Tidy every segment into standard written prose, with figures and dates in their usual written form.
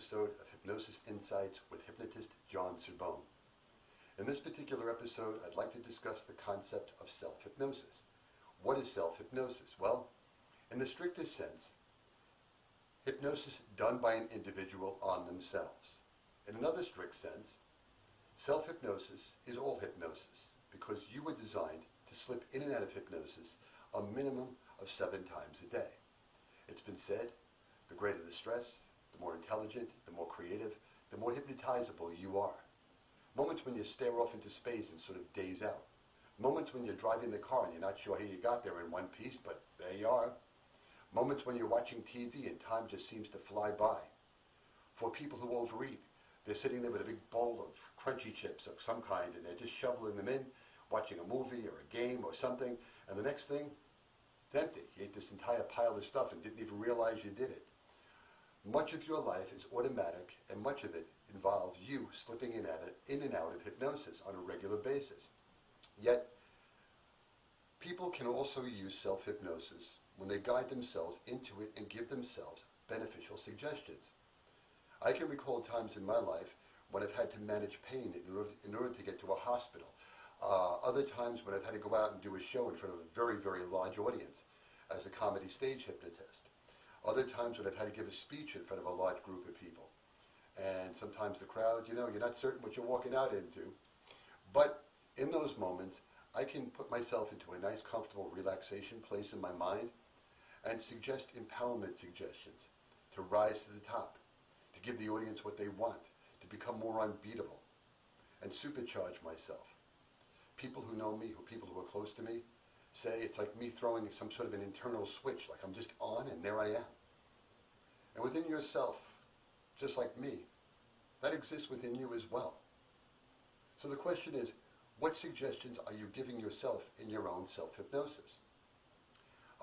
episode of Hypnosis Insights with hypnotist John Cerbone. In this particular episode, I'd like to discuss the concept of self-hypnosis. What is self-hypnosis? Well, in the strictest sense, hypnosis done by an individual on themselves. In another strict sense, self-hypnosis is all hypnosis because you were designed to slip in and out of hypnosis a minimum of 7 times a day. It's been said, the greater the stress, the more intelligent, the more creative, the more hypnotizable you are. Moments when you stare off into space and sort of daze out. Moments when you're driving the car and you're not sure how you got there in one piece, but there you are. Moments when you're watching TV and time just seems to fly by. For people who overeat, they're sitting there with a big bowl of crunchy chips of some kind and they're just shoveling them in, watching a movie or a game or something, and the next thing, it's empty. You ate this entire pile of stuff and didn't even realize you did it. Much of your life is automatic, and much of it involves you slipping in and out of hypnosis on a regular basis. Yet, people can also use self-hypnosis when they guide themselves into it and give themselves beneficial suggestions. I can recall times in my life when I've had to manage pain in order to get to a hospital. Other times when I've had to go out and do a show in front of a very, very large audience as a comedy stage hypnotist. Other times when I've had to give a speech in front of a large group of people. And sometimes the crowd, you're not certain what you're walking out into. But in those moments, I can put myself into a nice, comfortable relaxation place in my mind and suggest empowerment suggestions to rise to the top, to give the audience what they want, to become more unbeatable, and supercharge myself. People who know me, people who are close to me, say it's like me throwing some sort of an internal switch, like I'm just on and there I am. And within yourself, just like me, that exists within you as well. So the question is, what suggestions are you giving yourself in your own self-hypnosis?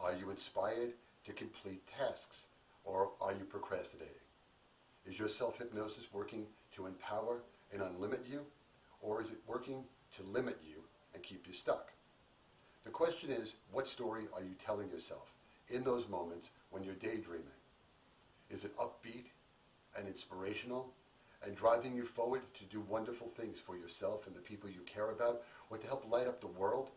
Are you inspired to complete tasks, or are you procrastinating? Is your self-hypnosis working to empower and unlimit you, or is it working to limit you and keep you stuck? The question is, what story are you telling yourself in those moments when you're daydreaming? Is it upbeat and inspirational and driving you forward to do wonderful things for yourself and the people you care about, or to help light up the world?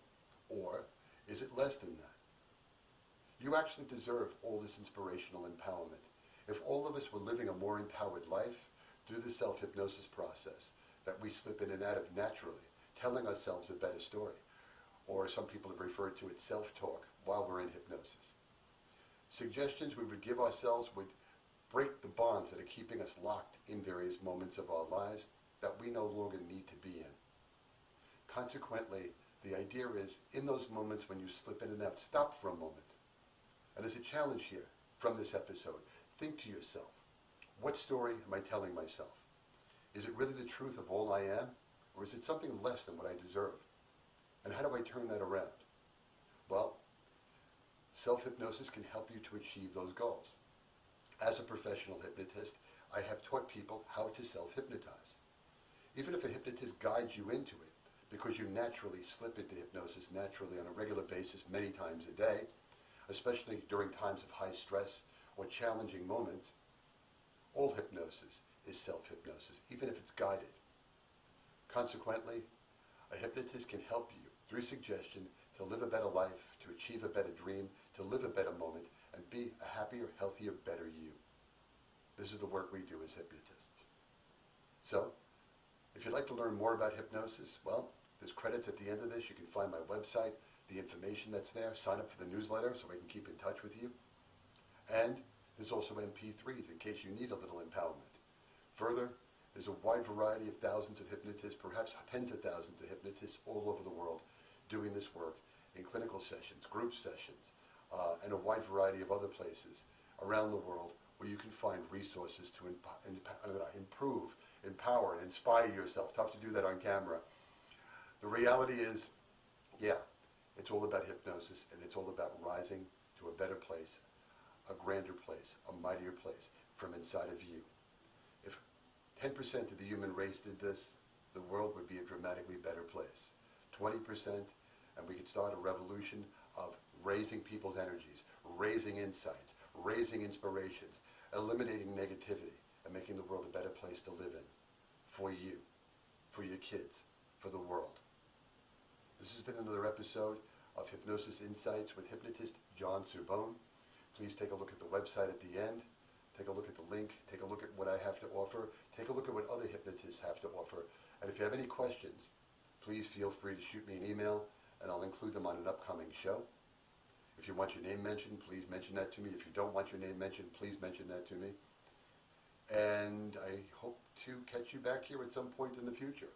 Or is it less than that? You actually deserve all this inspirational empowerment. If all of us were living a more empowered life through the self-hypnosis process that we slip in and out of naturally, telling ourselves a better story, or some people have referred to it self-talk while we're in hypnosis. Suggestions we would give ourselves would break the bonds that are keeping us locked in various moments of our lives that we no longer need to be in. Consequently, the idea is, in those moments when you slip in and out, stop for a moment. And as a challenge here from this episode, think to yourself, what story am I telling myself? Is it really the truth of all I am, or is it something less than what I deserve? And how do I turn that around? Well, self-hypnosis can help you to achieve those goals. As a professional hypnotist, I have taught people how to self-hypnotize. Even if a hypnotist guides you into it, because you naturally slip into hypnosis naturally on a regular basis many times a day, especially during times of high stress or challenging moments, all hypnosis is self-hypnosis, even if it's guided. Consequently, a hypnotist can help you through suggestion to live a better life, to achieve a better dream, to live a better moment, and be a happier, healthier, better you. This is the work we do as hypnotists. So, if you'd like to learn more about hypnosis, well, there's credits at the end of this. You can find my website, the information that's there. Sign up for the newsletter so I can keep in touch with you. And there's also MP3s in case you need a little empowerment. Further, there's a wide variety of thousands of hypnotists, perhaps tens of thousands of hypnotists all over the world doing this work in clinical sessions, group sessions, and a wide variety of other places around the world where you can find resources to improve, empower, and inspire yourself. Tough to do that on camera. The reality is, it's all about hypnosis, and it's all about rising to a better place, a grander place, a mightier place from inside of you. If 10% of the human race did this, the world would be a dramatically better place. 20%, and we could start a revolution of raising people's energies, raising insights, raising inspirations, eliminating negativity, and making the world a better place to live in, for you, for your kids, for the world. This has been another episode of Hypnosis Insights with hypnotist John Cerbone. Please take a look at the website at the end. Take a look at the link. Take a look at what I have to offer. Take a look at what other hypnotists have to offer. And if you have any questions, please feel free to shoot me an email, and I'll include them on an upcoming show. If you want your name mentioned, please mention that to me. If you don't want your name mentioned, please mention that to me. And I hope to catch you back here at some point in the future.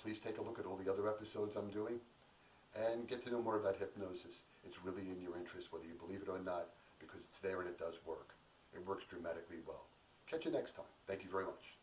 Please take a look at all the other episodes I'm doing and get to know more about hypnosis. It's really in your interest, whether you believe it or not, because it's there and it does work. It works dramatically well. Catch you next time. Thank you very much.